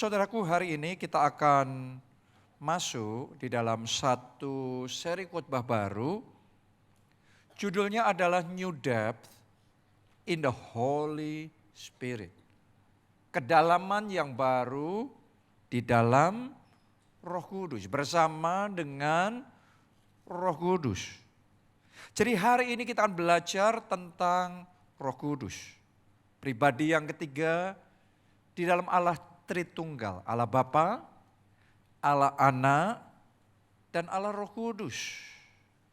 Saudaraku, hari ini kita akan masuk di dalam satu seri khotbah baru. Judulnya adalah New Depth in the Holy Spirit. Kedalaman yang baru di dalam Roh Kudus, bersama dengan Roh Kudus. Jadi hari ini kita akan belajar tentang Roh Kudus. Pribadi yang ketiga di dalam Allah Tritunggal, Allah Bapa, Allah Anak, dan Allah Roh Kudus.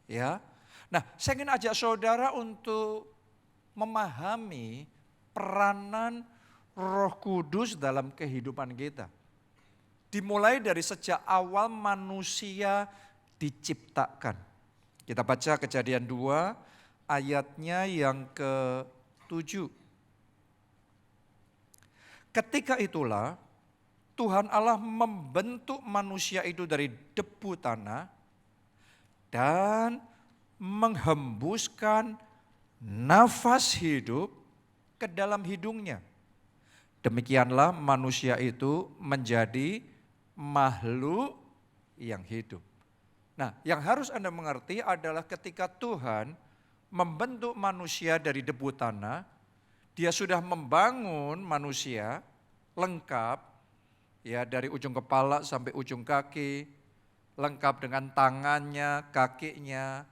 Ya. Nah, saya ingin ajak saudara untuk memahami peranan Roh Kudus dalam kehidupan kita. Dimulai dari sejak awal manusia diciptakan. Kita baca Kejadian 2 ayatnya yang ke-7. Ketika itulah Tuhan Allah membentuk manusia itu dari debu tanah dan menghembuskan nafas hidup ke dalam hidungnya. Demikianlah manusia itu menjadi makhluk yang hidup. Nah, yang harus Anda mengerti adalah ketika Tuhan membentuk manusia dari debu tanah, Dia sudah membangun manusia lengkap, ya, dari ujung kepala sampai ujung kaki, lengkap dengan tangannya, kakinya.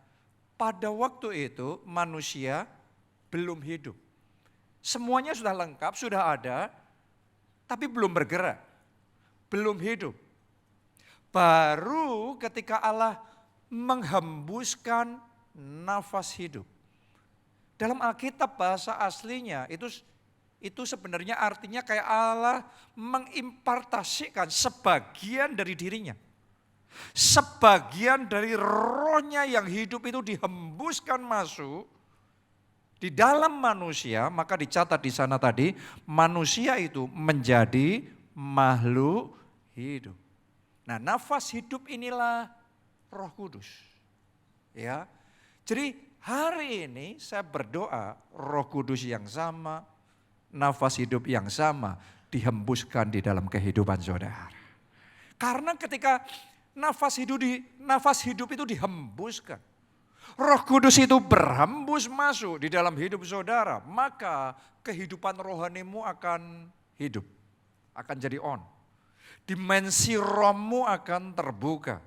Pada waktu itu manusia belum hidup. Semuanya sudah lengkap, sudah ada, tapi belum bergerak, belum hidup. Baru ketika Allah menghembuskan nafas hidup. Dalam Alkitab bahasa aslinya itu sebenarnya artinya kayak Allah mengimpartasikan sebagian dari dirinya. Sebagian dari rohnya yang hidup itu dihembuskan masuk di dalam manusia, maka dicatat di sana tadi, manusia itu menjadi makhluk hidup. Nah, nafas hidup inilah Roh Kudus. Ya. Jadi hari ini saya berdoa Roh Kudus yang sama, nafas hidup yang sama dihembuskan di dalam kehidupan saudara. Karena ketika nafas hidup itu dihembuskan, Roh Kudus itu berhembus masuk di dalam hidup saudara, maka kehidupan rohanimu akan hidup, akan jadi on. Dimensi rohmu akan terbuka.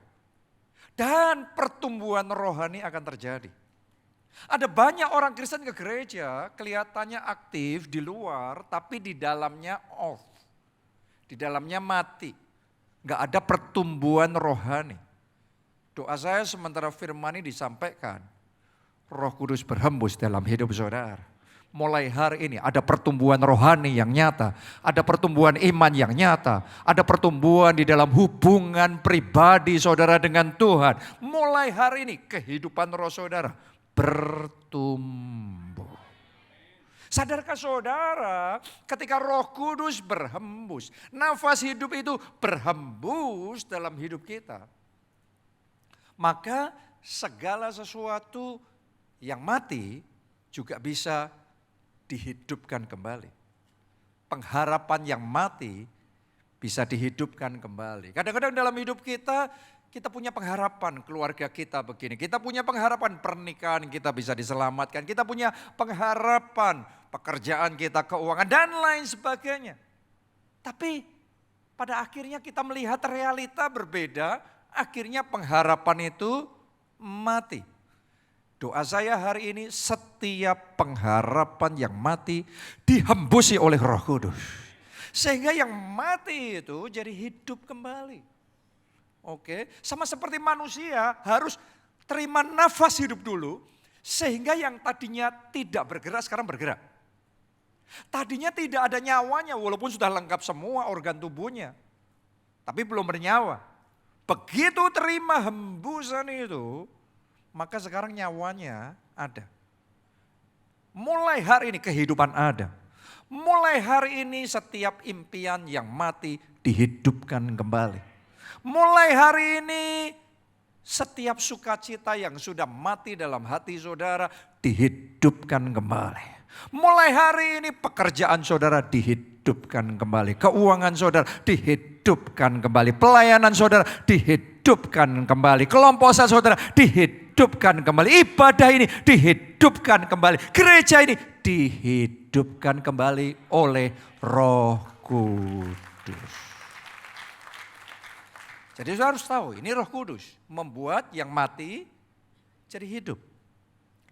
Dan pertumbuhan rohani akan terjadi. Ada banyak orang Kristen ke gereja, kelihatannya aktif di luar, tapi di dalamnya off. Di dalamnya mati. Gak ada pertumbuhan rohani. Doa saya sementara firman ini disampaikan, Roh Kudus berhembus dalam hidup saudara. Mulai hari ini ada pertumbuhan rohani yang nyata, ada pertumbuhan iman yang nyata, ada pertumbuhan di dalam hubungan pribadi saudara dengan Tuhan. Mulai hari ini kehidupan roh saudara bertumbuh. Sadarkah saudara, ketika Roh Kudus berhembus, nafas hidup itu berhembus dalam hidup kita, maka segala sesuatu yang mati juga bisa dihidupkan kembali. Pengharapan yang mati bisa dihidupkan kembali. Kadang-kadang dalam hidup kita punya pengharapan keluarga kita begini. Kita punya pengharapan pernikahan kita bisa diselamatkan. Kita punya pengharapan pekerjaan kita, keuangan dan lain sebagainya. Tapi pada akhirnya kita melihat realita berbeda. Akhirnya pengharapan itu mati. Doa saya hari ini setiap pengharapan yang mati dihembusi oleh Roh Kudus. Sehingga yang mati itu jadi hidup kembali. Oke, sama seperti manusia harus terima nafas hidup dulu. Sehingga yang tadinya tidak bergerak sekarang bergerak. Tadinya tidak ada nyawanya walaupun sudah lengkap semua organ tubuhnya. Tapi belum bernyawa. Begitu terima hembusan itu, maka sekarang nyawanya ada. Mulai hari ini kehidupan ada. Mulai hari ini setiap impian yang mati dihidupkan kembali. Mulai hari ini setiap sukacita yang sudah mati dalam hati saudara dihidupkan kembali. Mulai hari ini pekerjaan saudara dihidupkan dihidupkan kembali. Keuangan saudara dihidupkan kembali. Pelayanan saudara dihidupkan kembali. Kelompok saudara dihidupkan kembali. Ibadah ini dihidupkan kembali. Gereja ini dihidupkan kembali oleh Roh Kudus. Jadi saudara harus tahu, ini Roh Kudus membuat yang mati jadi hidup.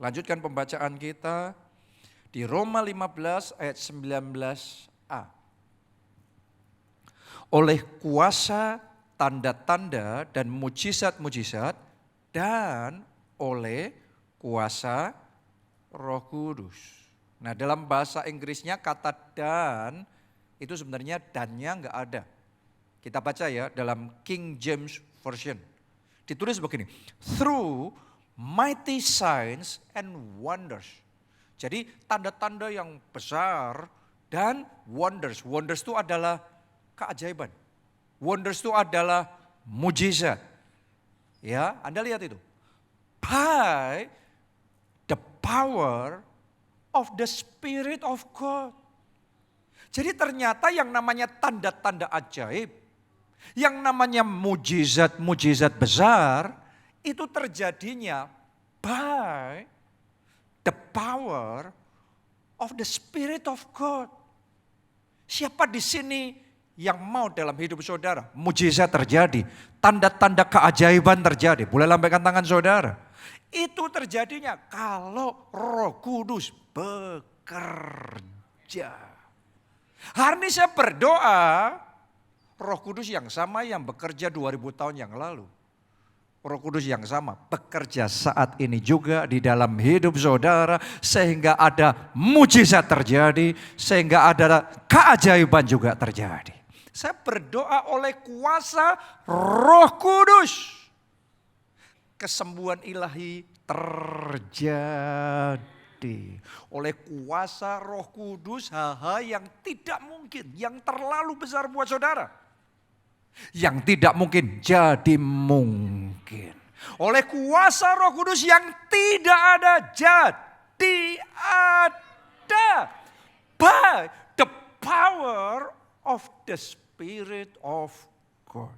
Lanjutkan pembacaan kita di Roma 15 ayat 19a. Oleh kuasa tanda-tanda dan mujizat-mujizat dan oleh kuasa Roh Kudus. Nah, dalam bahasa Inggrisnya kata dan itu sebenarnya dannya enggak ada. Kita baca ya dalam King James Version. Ditulis begini, through mighty signs and wonders. Jadi tanda-tanda yang besar dan wonders. Wonders itu adalah keajaiban. Wonders itu adalah mujizat. Ya, Anda lihat itu. By the power of the Spirit of God. Jadi ternyata yang namanya tanda-tanda ajaib, yang namanya mujizat-mujizat besar, itu terjadinya by the power of the Spirit of God. Siapa di sini yang mau dalam hidup saudara mujizat terjadi, tanda-tanda keajaiban terjadi? Boleh lambaikan tangan saudara. Itu terjadinya kalau Roh Kudus bekerja. Hari ini saya berdoa, Roh Kudus yang sama yang bekerja 2000 tahun yang lalu. Roh Kudus yang sama bekerja saat ini juga di dalam hidup saudara, sehingga ada mujizat terjadi, sehingga ada keajaiban juga terjadi. Saya berdoa oleh kuasa Roh Kudus, kesembuhan ilahi terjadi. Oleh kuasa Roh Kudus, hal-hal yang tidak mungkin, yang terlalu besar buat saudara, yang tidak mungkin jadi mungkin. Oleh kuasa Roh Kudus yang tidak ada jadi ada. By the power of the Spirit of God.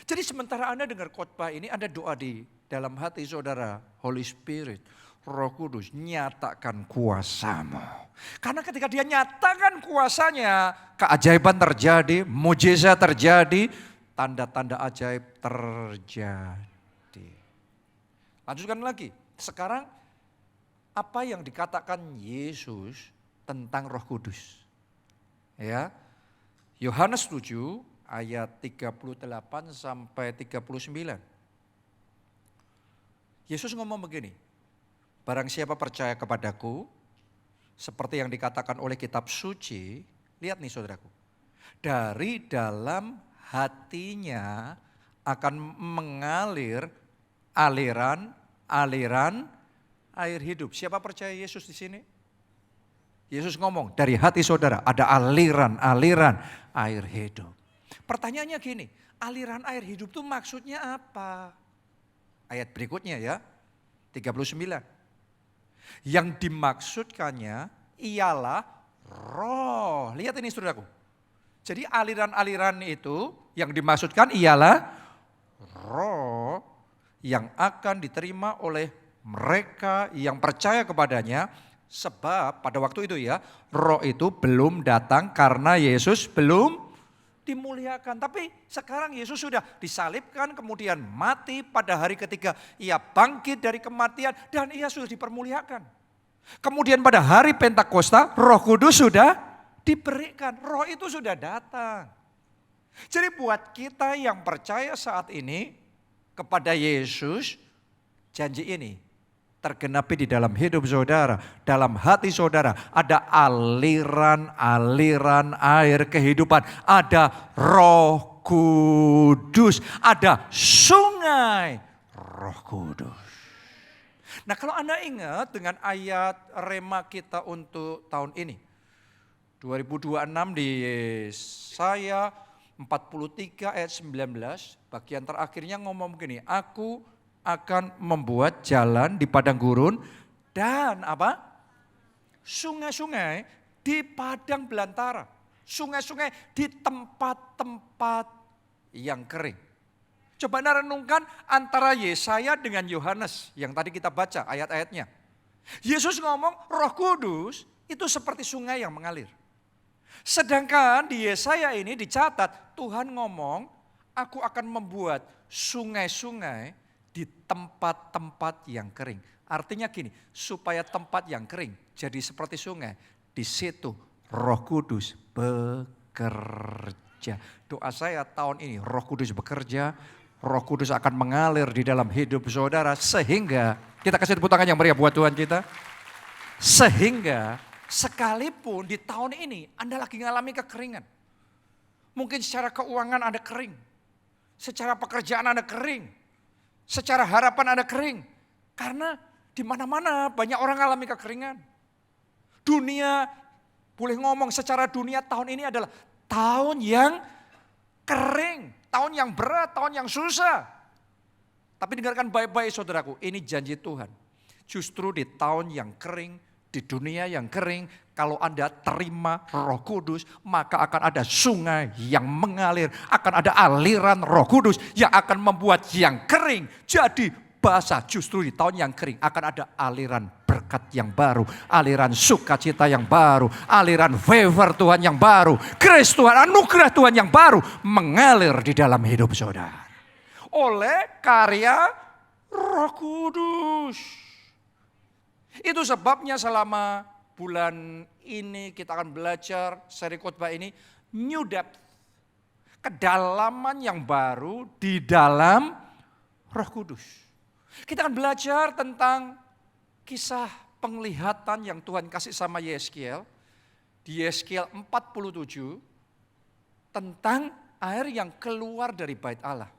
Jadi sementara Anda dengar khotbah ini, Anda doa di dalam hati saudara, Holy Spirit, Roh Kudus, nyatakan kuasamu. Karena ketika dia nyatakan kuasanya, keajaiban terjadi, mujizat terjadi, tanda-tanda ajaib terjadi. Lanjutkan lagi. Sekarang apa yang dikatakan Yesus tentang Roh Kudus? Ya. Yohanes 7 ayat 38 sampai 39. Yesus ngomong begini, barang siapa percaya kepadaku, seperti yang dikatakan oleh kitab suci, lihat nih saudaraku, dari dalam hatinya akan mengalir aliran air hidup. Siapa percaya Yesus di sini? Yesus ngomong, dari hati saudara ada aliran air hidup. Pertanyaannya gini, aliran air hidup itu maksudnya apa? Ayat berikutnya ya, 39. Yang dimaksudkannya ialah roh. Lihat ini saudaraku. Jadi aliran-aliran itu yang dimaksudkan ialah roh yang akan diterima oleh mereka yang percaya kepadanya. Sebab pada waktu itu ya, roh itu belum datang karena Yesus belum dimuliakan. Tapi sekarang Yesus sudah disalibkan, kemudian mati, pada hari ketiga ia bangkit dari kematian dan ia sudah dipermuliakan. Kemudian pada hari Pentakosta Roh Kudus sudah diberikan, roh itu sudah datang. Jadi buat kita yang percaya saat ini kepada Yesus, janji ini tergenapi di dalam hidup saudara, dalam hati saudara ada aliran-aliran air kehidupan, ada Roh Kudus, ada sungai Roh Kudus. Nah, kalau Anda ingat dengan ayat rema kita untuk tahun ini, 2026 di Yesaya 43 ayat 19, bagian terakhirnya ngomong begini, aku akan membuat jalan di padang gurun dan apa? Sungai-sungai di padang belantara. sungai-sungai di tempat-tempat yang kering. Coba Anda renungkan antara Yesaya dengan Yohanes yang tadi kita baca ayat-ayatnya. Yesus ngomong Roh Kudus itu seperti sungai yang mengalir. Sedangkan di Yesaya ini dicatat Tuhan ngomong, aku akan membuat sungai-sungai di tempat-tempat yang kering. Artinya gini, supaya tempat yang kering jadi seperti sungai, di situ Roh Kudus bekerja. Doa saya tahun ini Roh Kudus bekerja, Roh Kudus akan mengalir di dalam hidup saudara sehingga, kita kasih tepuk tangan yang meriah buat Tuhan kita. Sehingga sekalipun di tahun ini Anda lagi mengalami kekeringan. Mungkin secara keuangan Anda kering. Secara pekerjaan Anda kering. Secara harapan Anda kering. Karena di mana-mana banyak orang mengalami kekeringan. Dunia, boleh ngomong secara dunia tahun ini adalah tahun yang kering. Tahun yang berat, tahun yang susah. Tapi dengarkan baik-baik saudaraku, ini janji Tuhan. Justru di tahun yang kering, di dunia yang kering, kalau Anda terima Roh Kudus, maka akan ada sungai yang mengalir. Akan ada aliran Roh Kudus yang akan membuat yang kering jadi basah. Justru di tahun yang kering akan ada aliran berkat yang baru, aliran sukacita yang baru, aliran favor Tuhan yang baru, grace Tuhan, anugerah Tuhan yang baru mengalir di dalam hidup saudara. Oleh karya Roh Kudus. Itu sebabnya selama bulan ini kita akan belajar seri khotbah ini, new depth. Kedalaman yang baru di dalam Roh Kudus. Kita akan belajar tentang kisah penglihatan yang Tuhan kasih sama Yeskiel. Di Yeskiel 47 tentang air yang keluar dari bait Allah.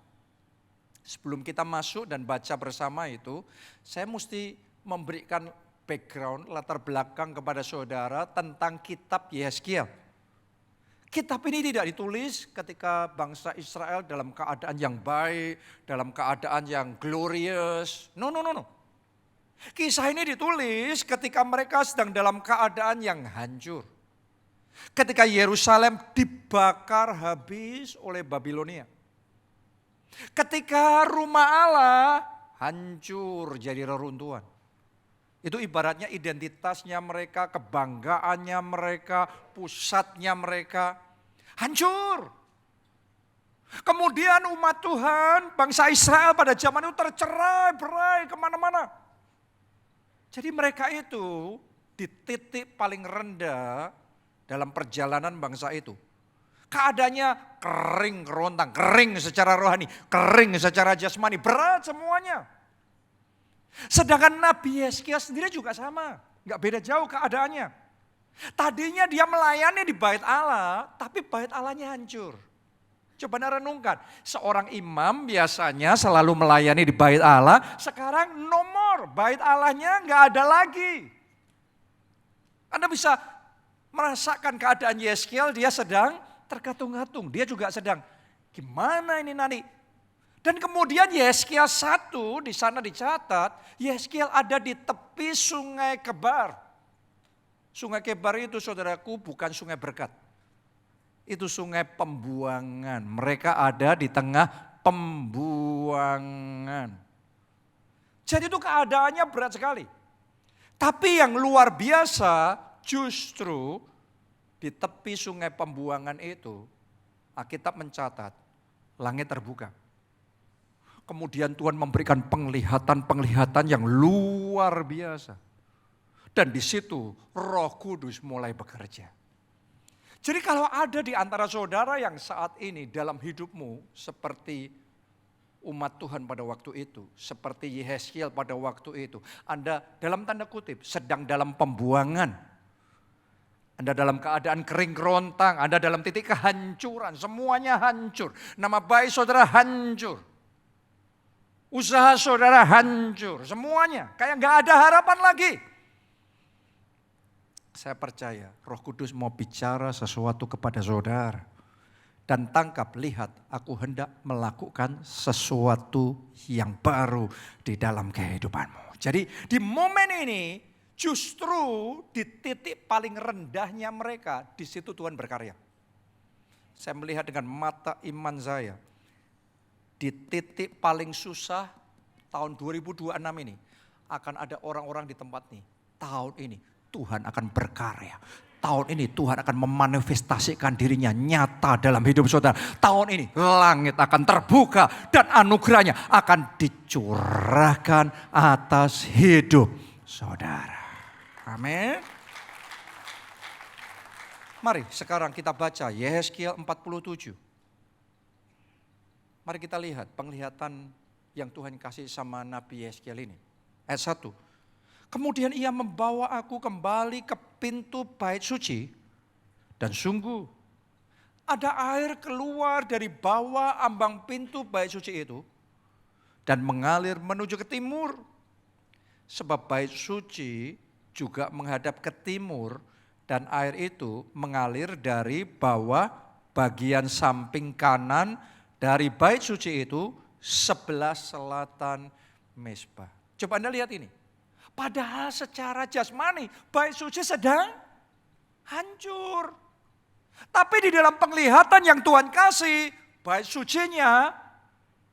Sebelum kita masuk dan baca bersama itu, saya mesti memberikan background, latar belakang kepada saudara tentang kitab Yeskiel. Kitab ini tidak ditulis ketika bangsa Israel dalam keadaan yang baik, dalam keadaan yang glorious. No. Kisah ini ditulis ketika mereka sedang dalam keadaan yang hancur. Ketika Yerusalem dibakar habis oleh Babilonia. Ketika rumah Allah hancur jadi reruntuhan. Itu ibaratnya identitasnya mereka, kebanggaannya mereka, pusatnya mereka hancur. Kemudian umat Tuhan, bangsa Israel pada zaman itu tercerai-berai kemana-mana. Jadi mereka itu di titik paling rendah dalam perjalanan bangsa itu. Keadaannya kering kerontang, kering secara rohani, kering secara jasmani, berat semuanya. Sedangkan Nabi Yeskiel sendiri juga sama, gak beda jauh keadaannya. Tadinya dia melayani di bait Allah, tapi bait Allahnya hancur. Coba Anda renungkan, seorang imam biasanya selalu melayani di bait Allah, sekarang no more, bait Allahnya gak ada lagi. Anda bisa merasakan keadaan Yeskiel, dia sedang tergatung-gatung, dia juga sedang gimana ini nanti. Dan kemudian Yeskiel 1 di sana dicatat, Yeskiel ada di tepi sungai Kebar. Sungai Kebar itu saudaraku bukan sungai berkat. Itu sungai pembuangan. Mereka ada di tengah pembuangan. Jadi itu keadaannya berat sekali. Tapi yang luar biasa justru di tepi sungai pembuangan itu, Alkitab mencatat langit terbuka. Kemudian Tuhan memberikan penglihatan-penglihatan yang luar biasa. Dan di situ Roh Kudus mulai bekerja. Jadi kalau ada di antara saudara yang saat ini dalam hidupmu seperti umat Tuhan pada waktu itu, seperti Yeskiel pada waktu itu, Anda dalam tanda kutip sedang dalam pembuangan. Anda dalam keadaan kering kerontang, Anda dalam titik kehancuran, semuanya hancur. Nama baik saudara hancur. Usaha saudara hancur, semuanya. Kayak gak ada harapan lagi. Saya percaya Roh Kudus mau bicara sesuatu kepada saudara. Dan tangkap, lihat, aku hendak melakukan sesuatu yang baru di dalam kehidupanmu. Jadi di momen ini justru di titik paling rendahnya mereka, di situ Tuhan berkarya. saya melihat dengan mata iman saya. Di titik paling susah tahun 2026 ini akan ada orang-orang di tempat ini. Tahun ini Tuhan akan berkarya. Tahun ini Tuhan akan memanifestasikan dirinya nyata dalam hidup saudara. Tahun ini langit akan terbuka dan anugerahnya akan dicurahkan atas hidup saudara. Amin. Mari sekarang kita baca Yehezkiel 47. Mari kita lihat penglihatan yang Tuhan kasih sama Nabi Yehezkiel ini. Ayat 1. Kemudian ia membawa aku kembali ke pintu bait suci. Dan sungguh ada air keluar dari bawah ambang pintu bait suci itu. Dan mengalir menuju ke timur. Sebab bait suci juga menghadap ke timur. Dan air itu mengalir dari bawah bagian samping kanan dari bait suci itu sebelah selatan mezbah. Coba Anda lihat ini. Padahal secara jasmani bait suci sedang hancur. Tapi di dalam penglihatan yang Tuhan kasih, bait sucinya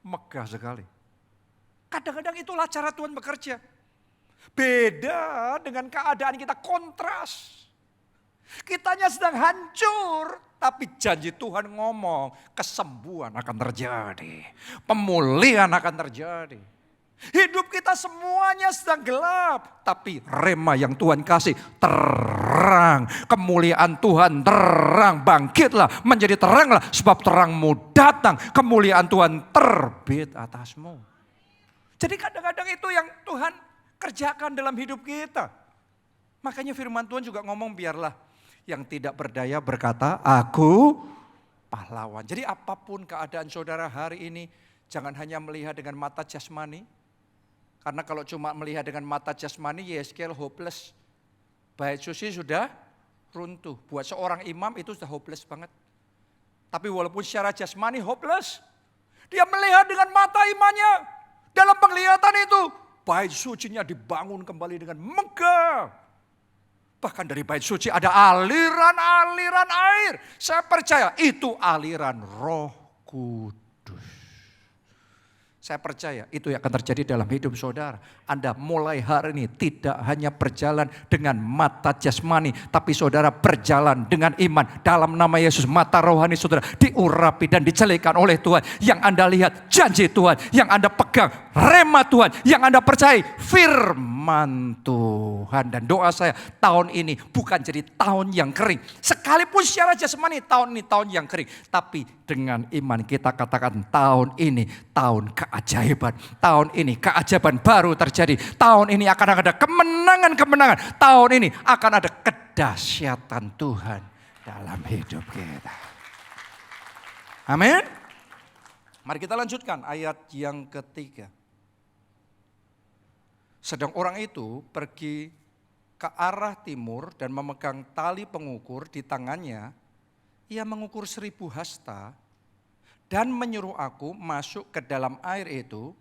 megah sekali. Kadang-kadang itulah cara Tuhan bekerja. Beda dengan keadaan kita kontras. Kitanya sedang hancur, tapi janji Tuhan ngomong, kesembuhan akan terjadi. Pemulihan akan terjadi. Hidup kita semuanya sedang gelap, tapi rema yang Tuhan kasih terang. Kemuliaan Tuhan terang, bangkitlah menjadi teranglah sebab terangmu datang. Kemuliaan Tuhan terbit atasmu. Jadi kadang-kadang itu yang Tuhan kerjakan dalam hidup kita. Makanya firman Tuhan juga ngomong biarlah yang tidak berdaya berkata aku pahlawan. Jadi apapun keadaan saudara hari ini jangan hanya melihat dengan mata jasmani. Karena kalau cuma melihat dengan mata jasmani, Yehezkiel hopeless. Bait suci sudah runtuh. Buat seorang imam itu sudah hopeless banget. Tapi walaupun secara jasmani hopeless, dia melihat dengan mata imannya. Dalam penglihatan itu, bait sucinya dibangun kembali dengan megah. Bahkan dari bait suci ada aliran-aliran air. Saya percaya itu aliran Roh Kudus. Saya percaya itu yang akan terjadi dalam hidup saudara. Anda mulai hari ini tidak hanya berjalan dengan mata jasmani, tapi saudara berjalan dengan iman. Dalam nama Yesus, mata rohani saudara diurapi dan dicelikan oleh Tuhan. Yang Anda lihat janji Tuhan, yang Anda pegang rema Tuhan, yang Anda percaya firman Tuhan. Dan doa saya tahun ini bukan jadi tahun yang kering. Sekalipun secara jasmani tahun ini tahun yang kering. Tapi dengan iman kita katakan tahun ini tahun keajaiban. Tahun ini keajaiban baru terjadi. Tahun ini akan ada kemenangan-kemenangan. Tahun ini akan ada kedahsyatan Tuhan dalam hidup kita. Amin. Mari kita lanjutkan ayat yang ketiga. Sedang orang itu pergi ke arah timur dan memegang tali pengukur di tangannya. Ia mengukur 1000 hasta dan menyuruh aku masuk ke dalam air itu.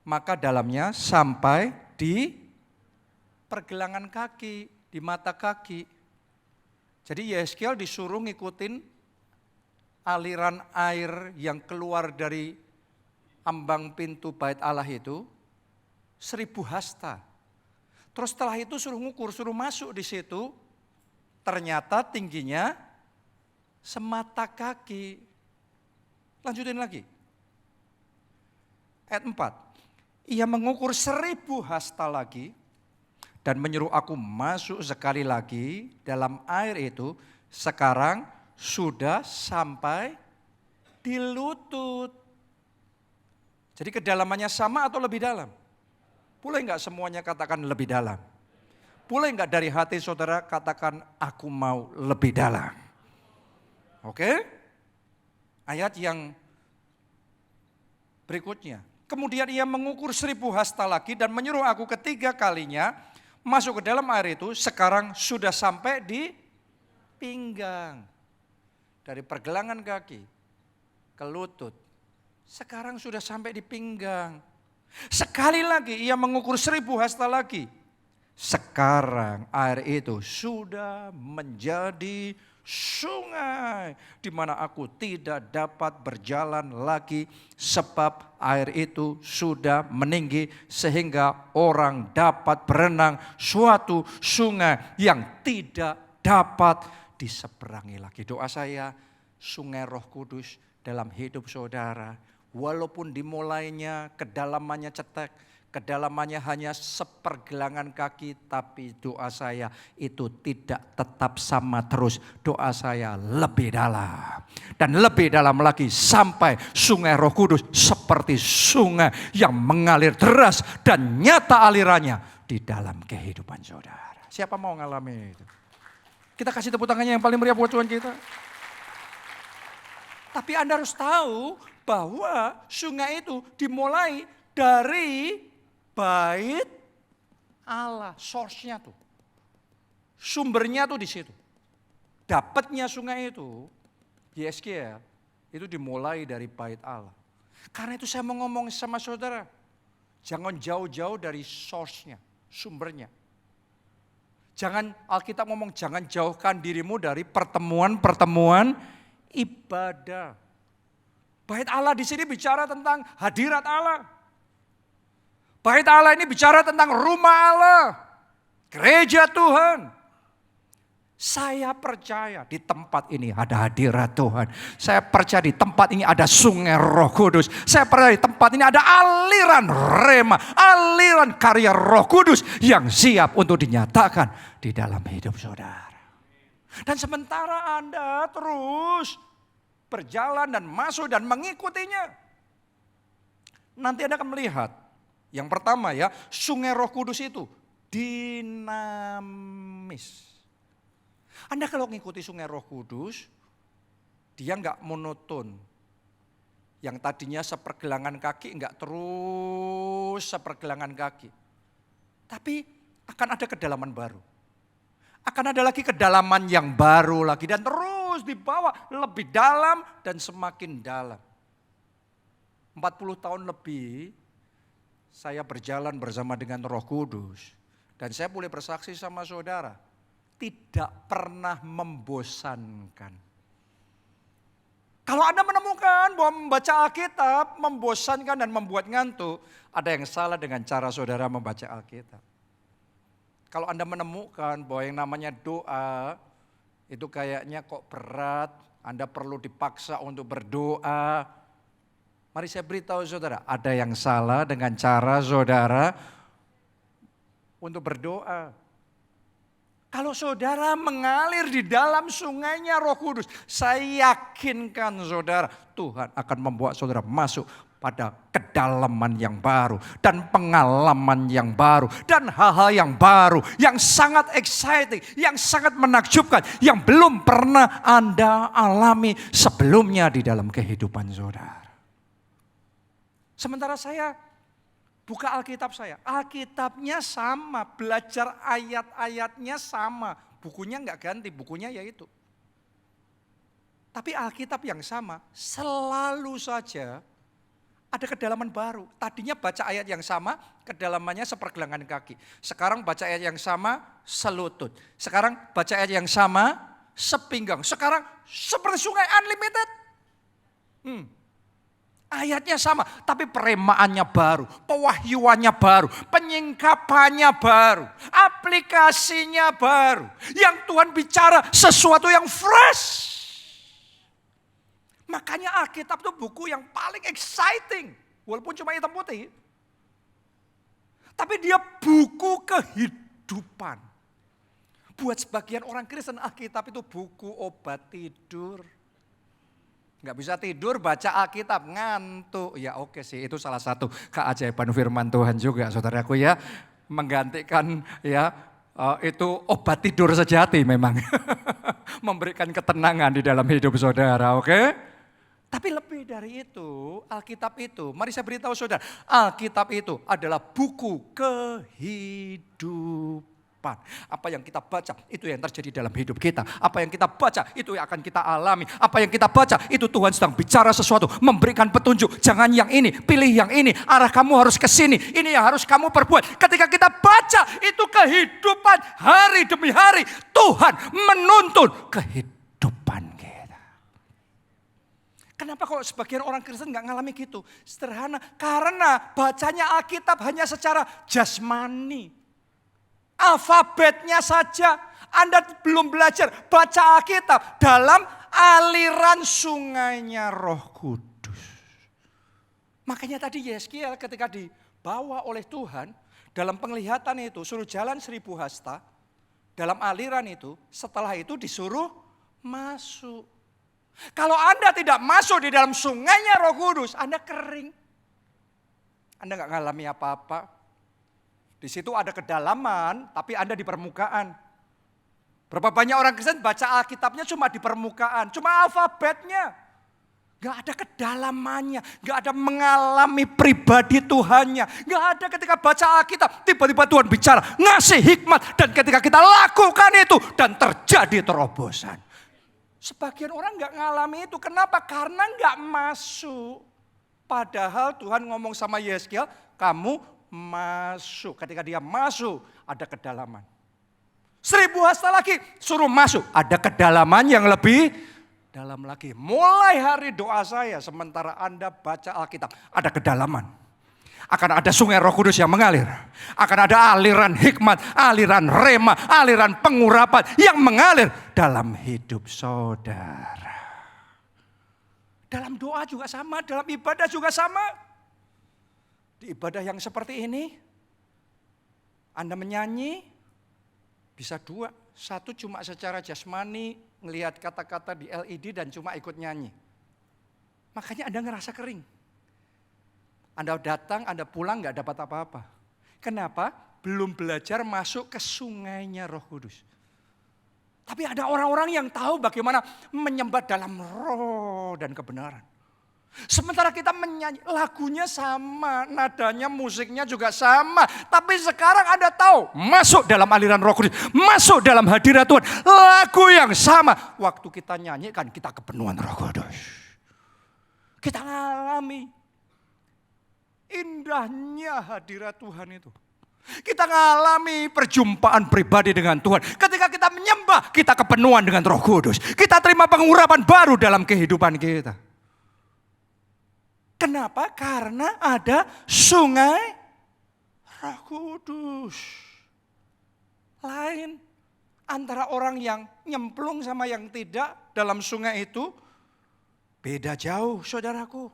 Maka dalamnya sampai di pergelangan kaki, di mata kaki. Jadi Yehezkiel disuruh ngikutin aliran air yang keluar dari ambang pintu bait Allah itu 1000 hasta. Terus setelah itu suruh ngukur, suruh masuk di situ. Ternyata tingginya semata kaki. Lanjutin lagi. Ayat 4. Ia mengukur 1000 hasta lagi dan menyuruh aku masuk sekali lagi dalam air itu. Sekarang sudah sampai di lutut. Jadi kedalamannya sama atau lebih dalam? Boleh enggak semuanya katakan lebih dalam? Boleh enggak dari hati saudara katakan aku mau lebih dalam? Oke? Ayat yang berikutnya. Kemudian ia mengukur 1000 hasta lagi dan menyuruh aku ketiga kalinya masuk ke dalam air itu. Sekarang sudah sampai di pinggang. Dari pergelangan kaki ke lutut. Sekarang sudah sampai di pinggang. Sekali lagi ia mengukur 1000 hasta lagi. Sekarang air itu sudah menjadi sungai di mana aku tidak dapat berjalan lagi sebab air itu sudah meninggi sehingga orang dapat berenang, suatu sungai yang tidak dapat diseberangi lagi. Doa saya, sungai Roh Kudus dalam hidup saudara, walaupun dimulainya kedalamannya cetek, kedalamannya hanya sepergelangan kaki, tapi doa saya itu tidak tetap sama terus. Doa saya lebih dalam dan lebih dalam lagi sampai sungai Roh Kudus seperti sungai yang mengalir deras dan nyata alirannya di dalam kehidupan saudara. Siapa mau ngalami itu? Kita kasih tepuk tangannya yang paling meriah buat Tuhan kita. Tapi Anda harus tahu bahwa sungai itu dimulai dari bait Allah, source-nya tuh. Sumbernya tuh di situ. Dapatnya sungai itu, Yeskiel, itu dimulai dari bait Allah. Karena itu saya mau ngomong sama saudara, jangan jauh-jauh dari source-nya, sumbernya. Jangan, Alkitab ngomong jangan jauhkan dirimu dari pertemuan-pertemuan ibadah. Bait Allah di sini bicara tentang hadirat Allah. Bait Allah ini bicara tentang rumah Allah, gereja Tuhan. Saya percaya di tempat ini ada hadirat Tuhan. Saya percaya di tempat ini ada sungai Roh Kudus. Saya percaya di tempat ini ada aliran rema, aliran karya Roh Kudus yang siap untuk dinyatakan di dalam hidup saudara. Dan sementara Anda terus berjalan dan masuk dan mengikutinya, nanti Anda akan melihat. Yang pertama ya, sungai Roh Kudus itu dinamis. Anda kalau mengikuti sungai Roh Kudus, dia enggak monoton. Yang tadinya sepergelangan kaki enggak terus sepergelangan kaki. Tapi akan ada kedalaman baru. Akan ada lagi kedalaman yang baru lagi dan terus dibawa lebih dalam dan semakin dalam. 40 tahun lebih saya berjalan bersama dengan Roh Kudus. Dan saya boleh bersaksi sama saudara, tidak pernah membosankan. Kalau Anda menemukan bahwa membaca Alkitab membosankan dan membuat ngantuk, ada yang salah dengan cara saudara membaca Alkitab. Kalau Anda menemukan bahwa yang namanya doa, itu kayaknya kok berat, Anda perlu dipaksa untuk berdoa. Mari saya beritahu saudara, ada yang salah dengan cara saudara untuk berdoa. Kalau saudara mengalir di dalam sungainya Roh Kudus, saya yakinkan saudara, Tuhan akan membuat saudara masuk pada kedalaman yang baru dan pengalaman yang baru dan hal-hal yang baru yang sangat exciting, yang sangat menakjubkan, yang belum pernah Anda alami sebelumnya di dalam kehidupan saudara. Sementara saya buka Alkitab saya, Alkitabnya sama, belajar ayat-ayatnya sama, bukunya enggak ganti, bukunya yaitu. Tapi Alkitab yang sama selalu saja ada kedalaman baru. Tadinya baca ayat yang sama, kedalamannya sepergelangan kaki. Sekarang baca ayat yang sama, selutut. Sekarang baca ayat yang sama, sepinggang. Sekarang seperti sungai unlimited. Ayatnya sama, tapi peremaannya baru, pewahyuannya baru, penyingkapannya baru, aplikasinya baru. Yang Tuhan bicara sesuatu yang fresh. Makanya Alkitab itu buku yang paling exciting, walaupun cuma hitam putih. Tapi dia buku kehidupan. Buat sebagian orang Kristen, Alkitab itu buku obat tidur. Nggak bisa tidur baca Alkitab, ngantuk. Ya oke sih, itu salah satu keajaiban firman Tuhan juga saudaraku ya. Menggantikan ya itu obat tidur sejati memang. Memberikan ketenangan di dalam hidup saudara, oke? Tapi lebih dari itu, Alkitab itu, mari saya beritahu saudara, Alkitab itu adalah buku kehidupan. Apa yang kita baca itu yang terjadi dalam hidup kita. Apa yang kita baca itu yang akan kita alami. Apa yang kita baca itu Tuhan sedang bicara sesuatu, memberikan petunjuk. Jangan yang ini, pilih yang ini. Arah kamu harus ke sini. Ini yang harus kamu perbuat. Ketika kita baca itu kehidupan hari demi hari, Tuhan menuntun kehidupan. Kenapa kok sebagian orang Kristen nggak ngalami gitu? Sederhana, karena bacanya Alkitab hanya secara jasmani. Alfabetnya saja. Anda belum belajar baca Alkitab dalam aliran sungainya Roh Kudus. Makanya tadi Yeskiel ketika dibawa oleh Tuhan dalam penglihatan itu suruh jalan 1000 hasta. Dalam aliran itu, setelah itu disuruh masuk. Kalau Anda tidak masuk di dalam sungainya Roh Kudus, Anda kering. Anda nggak ngalami apa-apa. Di situ ada kedalaman, tapi Anda di permukaan. Berapa banyak orang Kristen baca Alkitabnya cuma di permukaan, cuma alfabetnya. Nggak ada kedalamannya, nggak ada mengalami pribadi Tuhannya. Nggak ada ketika baca Alkitab, tiba-tiba Tuhan bicara, ngasih hikmat. Dan ketika kita lakukan itu, dan terjadi terobosan. Sebagian orang nggak ngalami itu. Kenapa? Karena nggak masuk. Padahal Tuhan ngomong sama Yeskiel, kamu masuk. Ketika dia masuk, ada kedalaman. 1000 hasta lagi, suruh masuk. Ada kedalaman yang lebih dalam lagi. Mulai hari doa saya, sementara Anda baca Alkitab, ada kedalaman. Akan ada sungai Roh Kudus yang mengalir. Akan ada aliran hikmat, aliran rema, aliran pengurapan yang mengalir dalam hidup saudara. Dalam doa juga sama, dalam ibadah juga sama. Di ibadah yang seperti ini, Anda menyanyi, bisa 2. 1 cuma secara jasmani, ngelihat kata-kata di LED dan cuma ikut nyanyi. Makanya Anda ngerasa kering. Anda datang, Anda pulang gak dapat apa-apa. Kenapa? Belum belajar masuk ke sungainya Roh Kudus. Tapi ada orang-orang yang tahu bagaimana menyembah dalam roh dan kebenaran. Sementara kita menyanyi, lagunya sama, nadanya, musiknya juga sama. Tapi sekarang Anda tahu, masuk dalam aliran Roh Kudus, masuk dalam hadirat Tuhan. Lagu yang sama. Waktu kita nyanyikan, kita kepenuhan Roh Kudus. Kita ngalami indahnya hadirat Tuhan itu. Kita ngalami perjumpaan pribadi dengan Tuhan. Ketika kita menyembah, kita kepenuhan dengan Roh Kudus. Kita terima pengurapan baru dalam kehidupan kita. Kenapa? Karena ada sungai Roh Kudus. Lain antara orang yang nyemplung sama yang tidak dalam sungai itu, beda jauh saudaraku.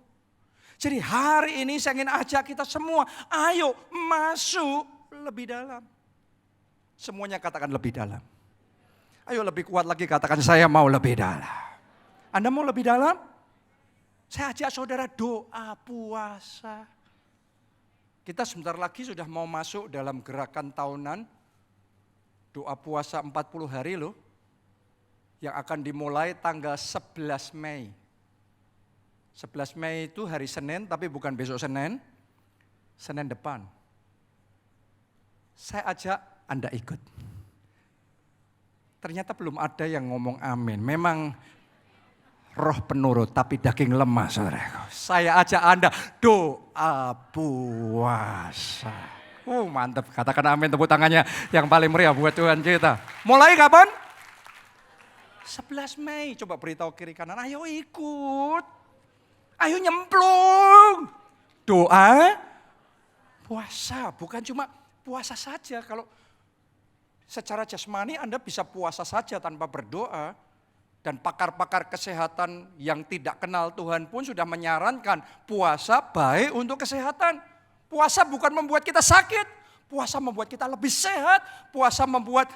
Jadi hari ini saya ingin ajak kita semua, ayo masuk lebih dalam. Semuanya katakan lebih dalam. Ayo lebih kuat lagi katakan saya mau lebih dalam. Anda mau lebih dalam? Saya ajak saudara doa puasa. Kita sebentar lagi sudah mau masuk dalam gerakan tahunan. Doa puasa 40 hari loh. Yang akan dimulai tanggal 11 Mei. 11 Mei itu hari Senin, tapi bukan besok Senin. Senin depan. Saya ajak Anda ikut. Ternyata belum ada yang ngomong amin. Memang roh penurut tapi daging lemah saudara. Saya ajak Anda doa puasa. Mantap, katakan amin, tepuk tangannya yang paling meriah buat Tuhan kita. Mulai kapan? 11 Mei, coba beritahu kiri kanan, ayo ikut. Ayo nyemplung. Doa puasa, bukan cuma puasa saja. Kalau secara jasmani Anda bisa puasa saja tanpa berdoa. Dan pakar-pakar kesehatan yang tidak kenal Tuhan pun sudah menyarankan puasa baik untuk kesehatan. Puasa bukan membuat kita sakit, puasa membuat kita lebih sehat, puasa membuat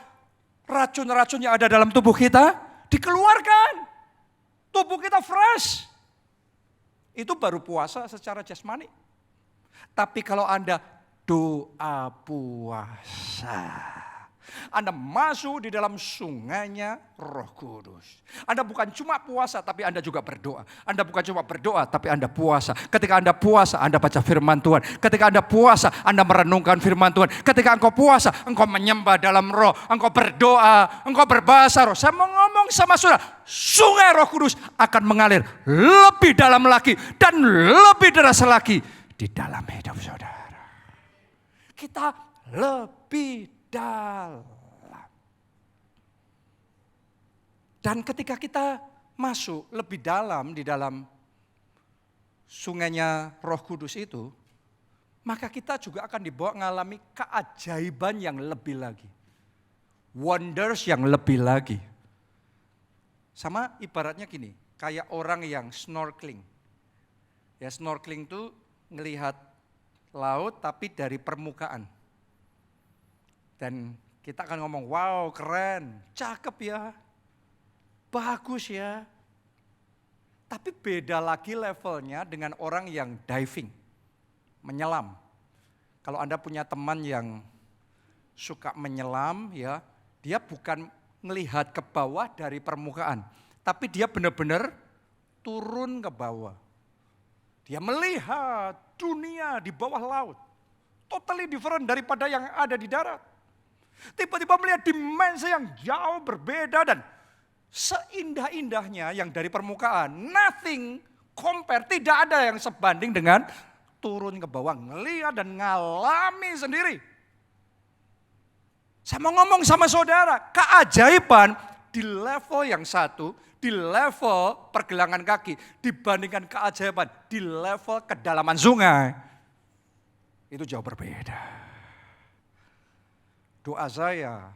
racun-racun yang ada dalam tubuh kita dikeluarkan. Tubuh kita fresh. Itu baru puasa secara jasmani. Tapi kalau Anda doa puasa, Anda masuk di dalam sungainya Roh Kudus. Anda bukan cuma puasa, tapi Anda juga berdoa. Anda bukan cuma berdoa, tapi Anda puasa. Ketika Anda puasa, Anda baca firman Tuhan. Ketika Anda puasa, Anda merenungkan firman Tuhan. Ketika engkau puasa, engkau menyembah dalam roh. Engkau berdoa, engkau berbahasa roh. Saya mau ngomong sama saudara, sungai Roh Kudus akan mengalir lebih dalam lagi dan lebih deras lagi di dalam hidup saudara. Kita lebih dalam. Dan ketika kita masuk lebih dalam di dalam sungainya Roh Kudus itu, maka kita juga akan dibawa mengalami keajaiban yang lebih lagi. Wonders yang lebih lagi. Sama ibaratnya gini, kayak orang yang snorkeling. Ya, snorkeling itu ngelihat laut tapi dari permukaan. Dan kita akan ngomong, wow keren, cakep ya, bagus ya. Tapi beda lagi levelnya dengan orang yang diving, menyelam. Kalau Anda punya teman yang suka menyelam, ya, dia bukan melihat ke bawah dari permukaan, tapi dia benar-benar turun ke bawah. Dia melihat dunia di bawah laut, totally different daripada yang ada di darat. Tiba-tiba melihat dimensi yang jauh berbeda dan seindah-indahnya yang dari permukaan, nothing compare, tidak ada yang sebanding dengan turun ke bawah, ngelihat dan ngalami sendiri. Saya mau ngomong sama saudara, keajaiban di level yang satu, di level pergelangan kaki, dibandingkan keajaiban di level kedalaman sungai, itu jauh berbeda. Doa saya,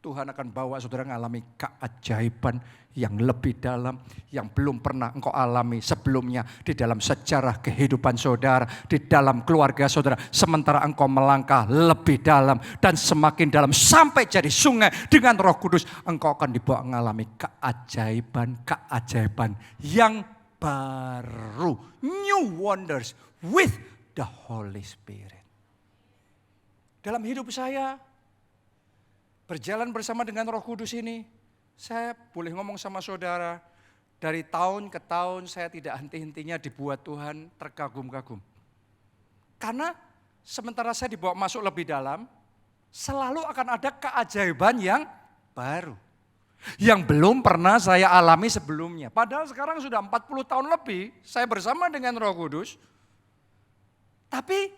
Tuhan akan bawa saudara mengalami keajaiban yang lebih dalam, yang belum pernah engkau alami sebelumnya di dalam sejarah kehidupan saudara, di dalam keluarga saudara. Sementara engkau melangkah lebih dalam dan semakin dalam sampai jadi sungai dengan Roh Kudus, engkau akan dibawa mengalami keajaiban-keajaiban yang baru. New wonders with the Holy Spirit. Dalam hidup saya, berjalan bersama dengan Roh Kudus ini, saya boleh ngomong sama saudara, dari tahun ke tahun saya tidak henti-hentinya dibuat Tuhan terkagum-kagum. Karena sementara saya dibawa masuk lebih dalam, selalu akan ada keajaiban yang baru. Yang belum pernah saya alami sebelumnya. Padahal sekarang sudah 40 tahun lebih saya bersama dengan Roh Kudus. Tapi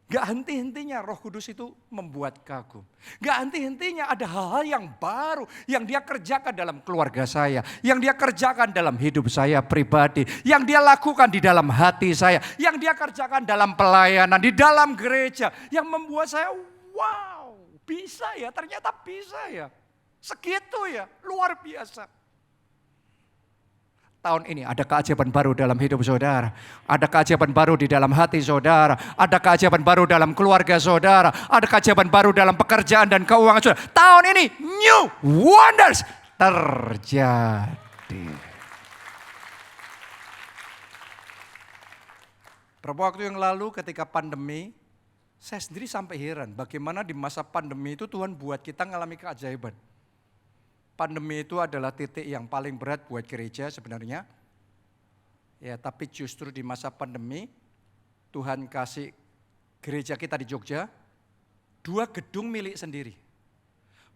gak henti-hentinya Roh Kudus itu membuat kagum. Gak henti-hentinya ada hal-hal yang baru yang dia kerjakan dalam keluarga saya. Yang dia kerjakan dalam hidup saya pribadi. Yang dia lakukan di dalam hati saya. Yang dia kerjakan dalam pelayanan, di dalam gereja. Yang membuat saya, wow, bisa ya, ternyata bisa ya. Segitu ya, luar biasa. Tahun ini ada keajaiban baru dalam hidup saudara. Ada keajaiban baru di dalam hati saudara. Ada keajaiban baru dalam keluarga saudara. Ada keajaiban baru dalam pekerjaan dan keuangan saudara. Tahun ini new wonders terjadi. Beberapa waktu yang lalu ketika pandemi, saya sendiri sampai heran bagaimana di masa pandemi itu Tuhan buat kita mengalami keajaiban. Pandemi itu adalah titik yang paling berat buat gereja sebenarnya. Ya, tapi justru di masa pandemi Tuhan kasih gereja kita di Jogja 2 gedung milik sendiri.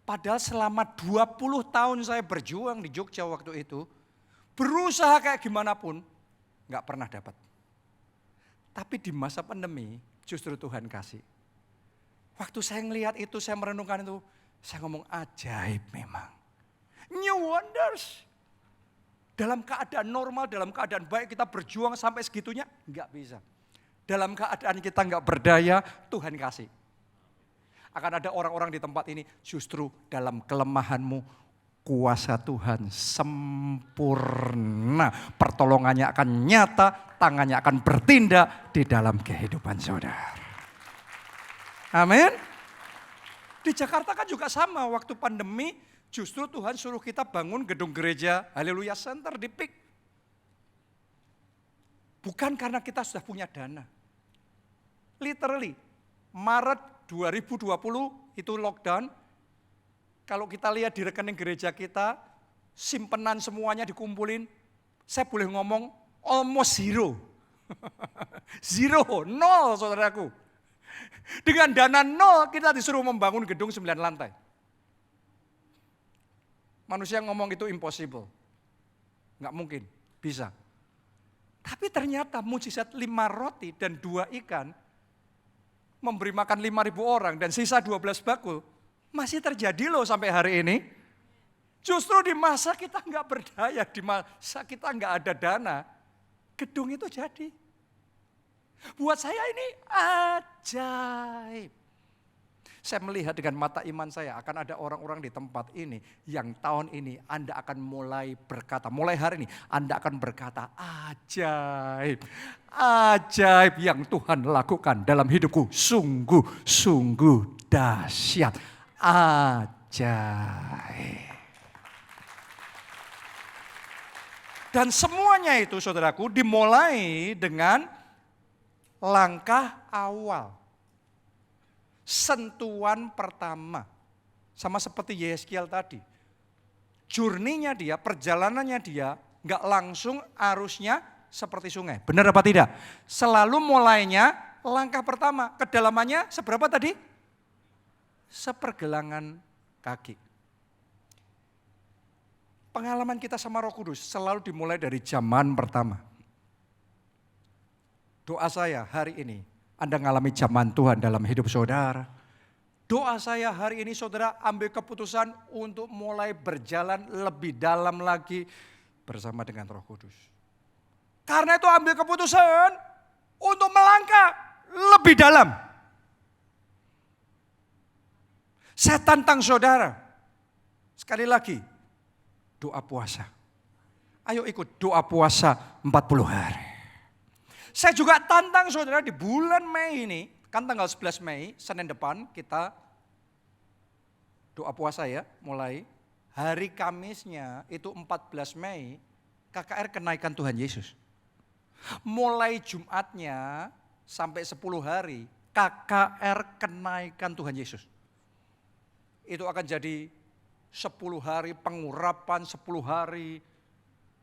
Padahal selama 20 tahun saya berjuang di Jogja waktu itu, berusaha kayak gimana pun gak pernah dapat. Tapi di masa pandemi justru Tuhan kasih. Waktu saya ngelihat itu, saya merenungkan itu, saya ngomong ajaib memang. New wonders. Dalam keadaan normal, dalam keadaan baik kita berjuang sampai segitunya, enggak bisa. Dalam keadaan kita enggak berdaya, Tuhan kasih. Akan ada orang-orang di tempat ini, justru dalam kelemahanmu, kuasa Tuhan sempurna. Pertolongannya akan nyata, tangannya akan bertindak di dalam kehidupan saudara. Amin. Di Jakarta kan juga sama, waktu pandemi, justru Tuhan suruh kita bangun gedung gereja Haleluya Center di PIK. Bukan karena kita sudah punya dana. Literally, Maret 2020 itu lockdown. Kalau kita lihat di rekening gereja kita, simpenan semuanya dikumpulin. Saya boleh ngomong almost zero. Zero, nol saudaraku. Dengan dana nol kita disuruh membangun gedung 9 lantai. Manusia ngomong itu impossible. Nggak mungkin, bisa. Tapi ternyata mujizat 5 roti dan 2 ikan memberi makan 5.000 orang dan sisa 12 bakul masih terjadi loh sampai hari ini. Justru di masa kita nggak berdaya, di masa kita nggak ada dana, gedung itu jadi. Buat saya ini ajaib. Saya melihat dengan mata iman saya akan ada orang-orang di tempat ini yang tahun ini Anda akan mulai berkata, mulai hari ini Anda akan berkata, ajaib, ajaib yang Tuhan lakukan dalam hidupku sungguh-sungguh dahsyat, ajaib. Dan semuanya itu saudaraku dimulai dengan langkah awal. Sentuhan pertama. Sama seperti Yeskiel tadi. Journey-nya dia, perjalanannya dia gak langsung arusnya seperti sungai. Benar apa tidak? Selalu mulainya langkah pertama. Kedalamannya seberapa tadi? Sepergelangan kaki. Pengalaman kita sama Roh Kudus selalu dimulai dari zaman pertama. Doa saya hari ini, Anda mengalami zaman Tuhan dalam hidup saudara. Doa saya hari ini saudara ambil keputusan untuk mulai berjalan lebih dalam lagi bersama dengan Roh Kudus. Karena itu ambil keputusan untuk melangkah lebih dalam. Saya tantang saudara. Sekali lagi, doa puasa. Ayo ikut doa puasa 40 hari. Saya juga tantang saudara di bulan Mei ini, kan tanggal 11 Mei, Senin depan kita doa puasa ya, mulai. Hari Kamisnya itu 14 Mei, KKR kenaikan Tuhan Yesus. Mulai Jumatnya sampai 10 hari, KKR kenaikan Tuhan Yesus. Itu akan jadi 10 hari pengurapan, 10 hari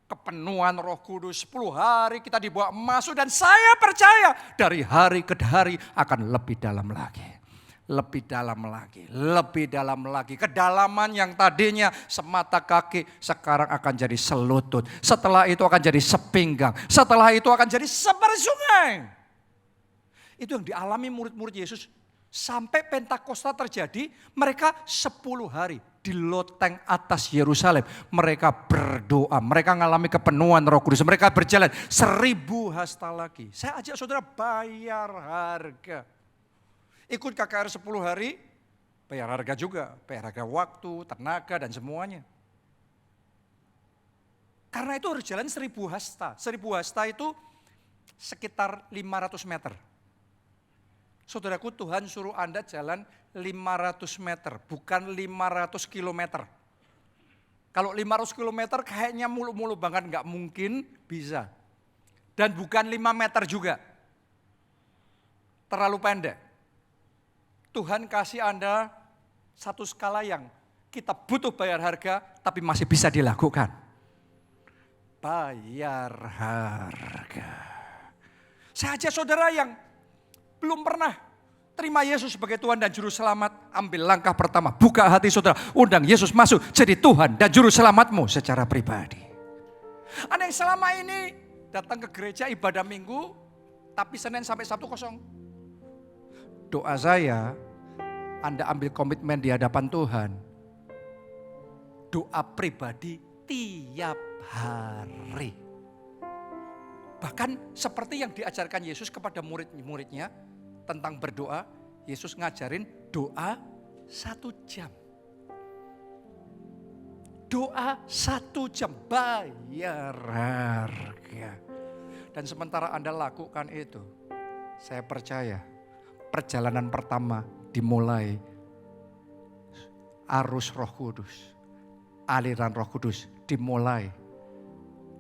kepenuhan Roh Kudus, 10 hari kita dibawa masuk dan saya percaya dari hari ke hari akan lebih dalam lagi. Lebih dalam lagi, lebih dalam lagi. Kedalaman yang tadinya semata kaki sekarang akan jadi selutut. Setelah itu akan jadi sepinggang. Setelah itu akan jadi seperti sungai. Itu yang dialami murid-murid Yesus sampai Pentakosta terjadi, mereka 10 hari di loteng atas Yerusalem. Mereka berdoa, mereka mengalami kepenuhan Roh Kudus, mereka berjalan 1000 hasta lagi. Saya ajak saudara bayar harga. Ikut KKR 10 hari, bayar harga juga, bayar harga waktu, tenaga dan semuanya. Karena itu harus jalan 1000 hasta. 1000 hasta itu sekitar 500 meter. Saudaraku, Tuhan suruh Anda jalan 500 meter, bukan 500 kilometer. Kalau 500 kilometer kayaknya mulu-mulu banget, nggak mungkin bisa. Dan bukan 5 meter juga. Terlalu pendek. Tuhan kasih Anda satu skala yang kita butuh bayar harga, tapi masih bisa dilakukan. Bayar harga. Saya ajak saudara yang belum pernah terima Yesus sebagai Tuhan dan Juru Selamat, ambil langkah pertama, buka hati saudara, undang Yesus masuk jadi Tuhan dan Juru Selamatmu secara pribadi. Anda yang selama ini datang ke gereja ibadah minggu, tapi Senin sampai Sabtu kosong. Doa saya, Anda ambil komitmen di hadapan Tuhan, doa pribadi tiap hari. Bahkan seperti yang diajarkan Yesus kepada murid-muridnya tentang berdoa, Yesus ngajarin doa 1 jam. Doa 1 jam, bayar harga. Dan sementara Anda lakukan itu, saya percaya perjalanan pertama dimulai arus Roh Kudus, aliran Roh Kudus dimulai.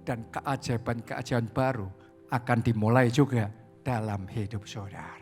Dan keajaiban-keajaiban baru akan dimulai juga dalam hidup saudara.